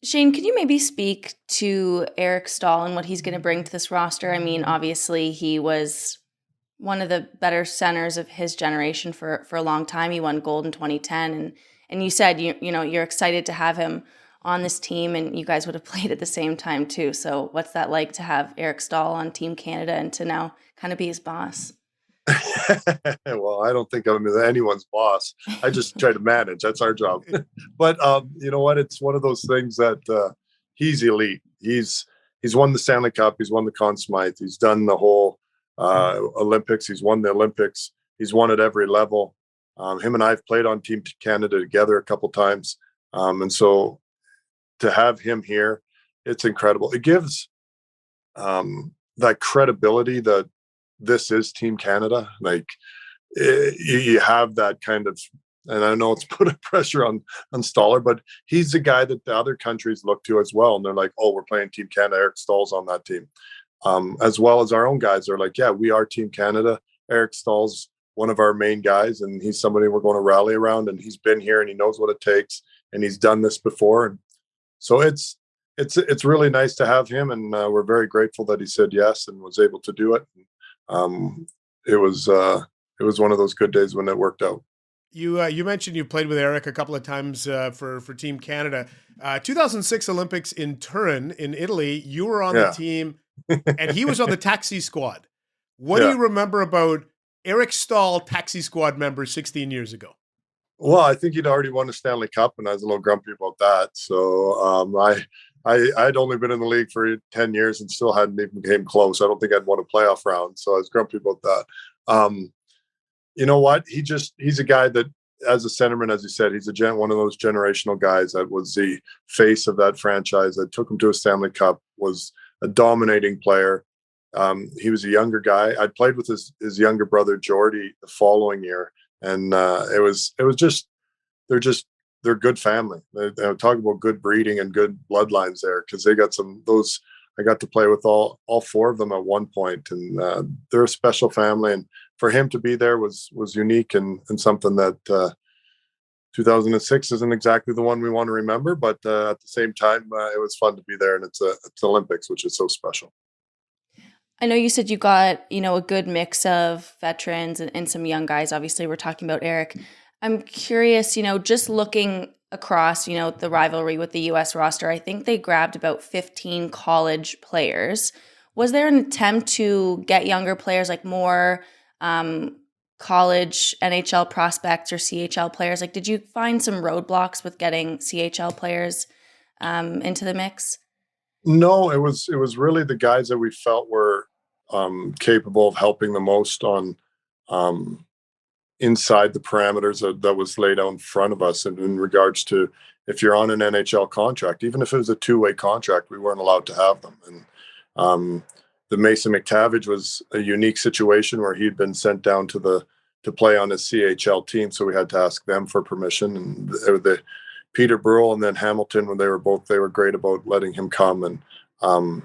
Shane, could you maybe speak to Eric Staal and what he's going to bring to this roster? I mean, obviously, he was one of the better centers of his generation for a long time. He won gold in 2010, and you said you're excited to have him on this team, and you guys would have played at the same time too. So, what's that like to have Eric Staal on Team Canada and to now kind of be his boss? Well, I don't think I'm anyone's boss. I just try to manage. That's our job. But you know what? It's one of those things that he's elite. He's won the Stanley Cup. He's won the Conn Smythe. He's done the whole Olympics. He's won the Olympics. He's won at every level. Him and I have played on Team Canada together a couple times, and so to have him here, it's incredible. It gives that credibility that this is Team Canada. Like you have that kind of, and I know it's put a pressure on Staller, but he's the guy that the other countries look to as well. And they're like, oh, we're playing Team Canada. Eric Stahl's on that team. As well as our own guys are like, yeah, we are Team Canada. Eric Stahl's one of our main guys, and he's somebody we're going to rally around, and he's been here and he knows what it takes, and he's done this before. And so it's really nice to have him, and we're very grateful that he said yes and was able to do it. Um, it was one of those good days when it worked out. You mentioned you played with Eric a couple of times for Team Canada. 2006 Olympics in Turin in Italy, you were on the team, and he was on the taxi squad. What do you remember about Eric Staal, taxi squad member 16 years ago? Well, I think he'd already won the Stanley Cup, and I was a little grumpy about that. So I'd only been in the league for 10 years and still hadn't even came close. I don't think I'd won a playoff round, so I was grumpy about that. You know what? He's a guy that, as a centerman, as you said, he's one of those generational guys that was the face of that franchise that took him to a Stanley Cup, was a dominating player. He was a younger guy. I played with his younger brother, Jordy, the following year. And it was just, they're good family. They talk about good breeding and good bloodlines there, because they got those. I got to play with all four of them at one point, and they're a special family. And for him to be there was unique and something that 2006 isn't exactly the one we want to remember, but at the same time, it was fun to be there, and it's Olympics, which is so special. I know you said you got, a good mix of veterans and some young guys. Obviously, we're talking about Eric. I'm curious, just looking across, the rivalry with the U.S. roster, I think they grabbed about 15 college players. Was there an attempt to get younger players, like more college NHL prospects or CHL players? Like, did you find some roadblocks with getting CHL players into the mix? No, it was really the guys that we felt were capable of helping the most on inside the parameters that was laid out in front of us. And in regards to, if you're on an NHL contract, even if it was a two-way contract, we weren't allowed to have them. And the Mason McTavish was a unique situation where he'd been sent down to play on his CHL team, so we had to ask them for permission. And the Peter Burrell and then Hamilton, when they were great about letting him come. And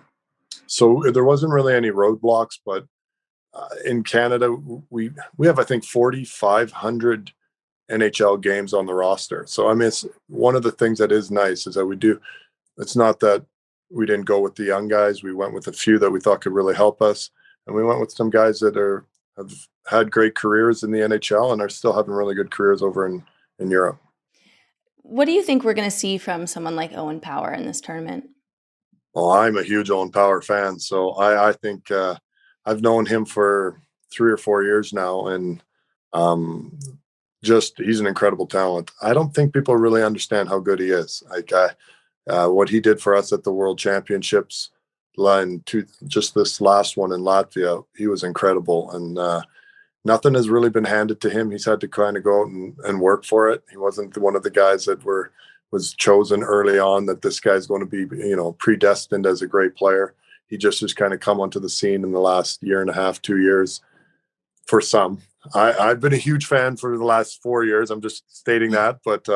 so there wasn't really any roadblocks, but in Canada, we have, I think, 4,500 NHL games on the roster. So, I mean, it's one of the things that is nice is that it's not that we didn't go with the young guys. We went with a few that we thought could really help us. And we went with some guys that have had great careers in the NHL and are still having really good careers over in Europe. What do you think we're going to see from someone like Owen Power in this tournament? Well, I'm a huge Owen Power fan, so I think I've known him for 3 or 4 years now, and he's an incredible talent. I don't think people really understand how good he is. Like what he did for us at the World Championships, just this last one in Latvia, he was incredible, and nothing has really been handed to him. He's had to kind of go out and work for it. He wasn't one of the guys that was chosen early on that this guy's going to be, predestined as a great player. He just has kind of come onto the scene in the last year and a half, 2 years for some. I've been a huge fan for the last 4 years. I'm just stating that, but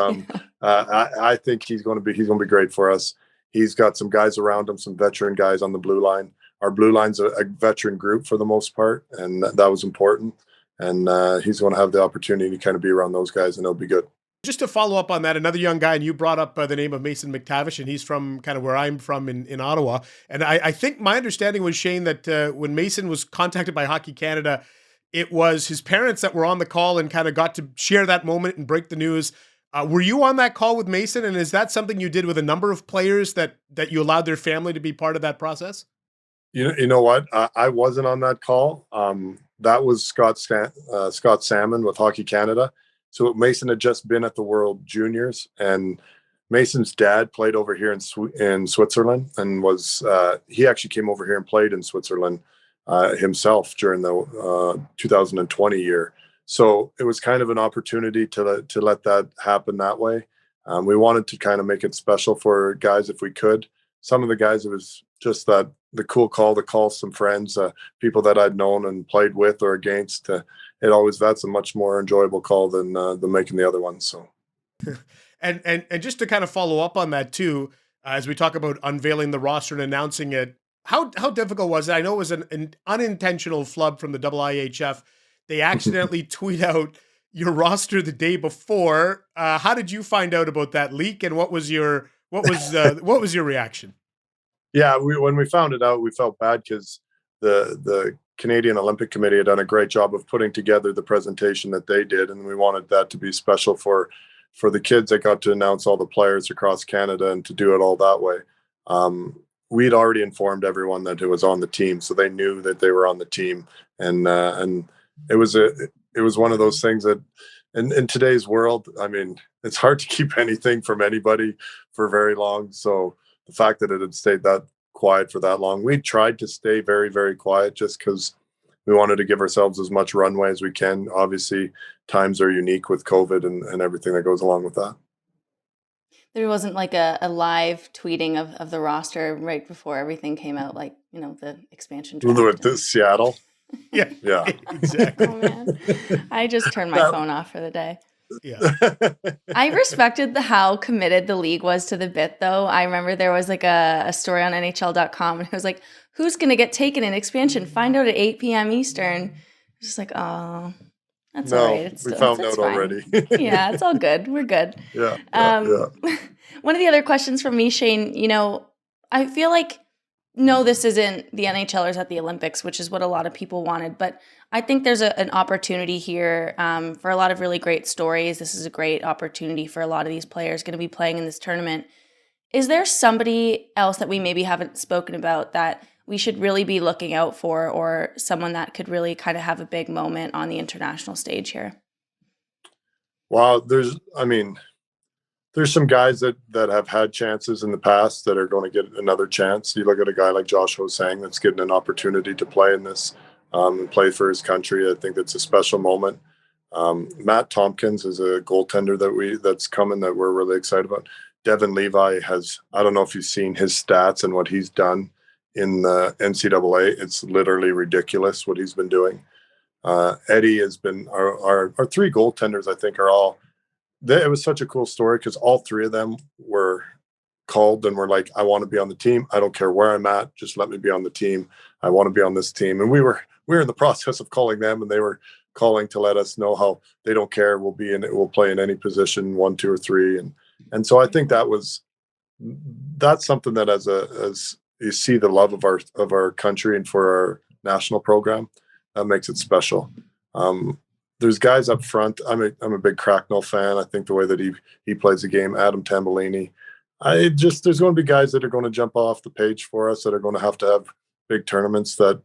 I think he's going to be great for us. He's got some guys around him, some veteran guys on the blue line. Our blue line's a veteran group for the most part, and that was important. And he's going to have the opportunity to kind of be around those guys, and it'll be good. Just to follow up on that, another young guy, and you brought up the name of Mason McTavish, and he's from kind of where I'm from in Ottawa. And I think my understanding was, Shane, that when Mason was contacted by Hockey Canada, it was his parents that were on the call and kind of got to share that moment and break the news. Were you on that call with Mason? And is that something you did with a number of players that you allowed their family to be part of that process? You know what? I wasn't on that call. That was Scott Salmon with Hockey Canada. So Mason had just been at the World Juniors, and Mason's dad played over here in Switzerland, and he actually came over here and played in Switzerland himself during the 2020 year. So it was kind of an opportunity to let that happen that way. We wanted to kind of make it special for guys if we could. Some of the guys, it was just the cool call to call some friends, people that I'd known and played with or against. That's a much more enjoyable call than making the other one. So, and just to kind of follow up on that too, as we talk about unveiling the roster and announcing it, how difficult was it? I know it was an unintentional flub from the IIHF. They accidentally tweet out your roster the day before. How did you find out about that leak, and what was your reaction? Yeah, when we found it out, we felt bad because the Canadian Olympic Committee had done a great job of putting together the presentation that they did, and we wanted that to be special for the kids that got to announce all the players across Canada and to do it all that way. We'd already informed everyone that it was on the team, so they knew that they were on the team, and it was one of those things that in today's world, I mean, it's hard to keep anything from anybody for very long. So the fact that it had stayed that quiet for that long, we tried to stay very, very quiet just because we wanted to give ourselves as much runway as we can. Obviously, times are unique with COVID and everything that goes along with that. There wasn't like a live tweeting of the roster right before everything came out, like, the expansion draft. With Seattle. Yeah, exactly. Oh, man. I just turned my phone off for the day. Yeah. I respected how committed the league was to the bit, though. I remember there was like a story on NHL.com, and it was like, who's going to get taken in expansion? Find out at 8 p.m. Eastern. Just like, oh, that's all right. We found out already. Yeah, it's all good. We're good. Yeah. One of the other questions from me, Shane, I feel like, no, this isn't the NHLers at the Olympics, which is what a lot of people wanted. But I think there's an opportunity here for a lot of really great stories. This is a great opportunity for a lot of these players going to be playing in this tournament. Is there somebody else that we maybe haven't spoken about that we should really be looking out for, or someone that could really kind of have a big moment on the international stage here? Well, there's some guys that have had chances in the past that are going to get another chance. You look at a guy like Josh Ho-Sang that's getting an opportunity to play in this and play for his country. I think that's a special moment. Matt Tompkins is a goaltender that's coming that we're really excited about. Devin Levi I don't know if you've seen his stats and what he's done in the NCAA. It's literally ridiculous what he's been doing. Eddie has been our three goaltenders, I think, are all. It was such a cool story because all three of them were called and were like, I want to be on the team. I don't care where I'm at. Just let me be on the team. I want to be on this team. And we were in the process of calling them, and they were calling to let us know how they don't care. We'll play in any position, 1, 2, or 3. And so I think that's something that as you see the love of our country and for our national program, that makes it special. There's guys up front. I'm a big Cracknell fan. I think the way that he plays the game, Adam Tambolini. There's going to be guys that are going to jump off the page for us that are going to have big tournaments that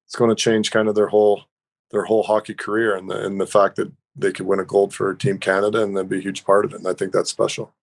it's going to change kind of their whole hockey career, and the fact that they could win a gold for Team Canada and that'd be a huge part of it. And I think that's special.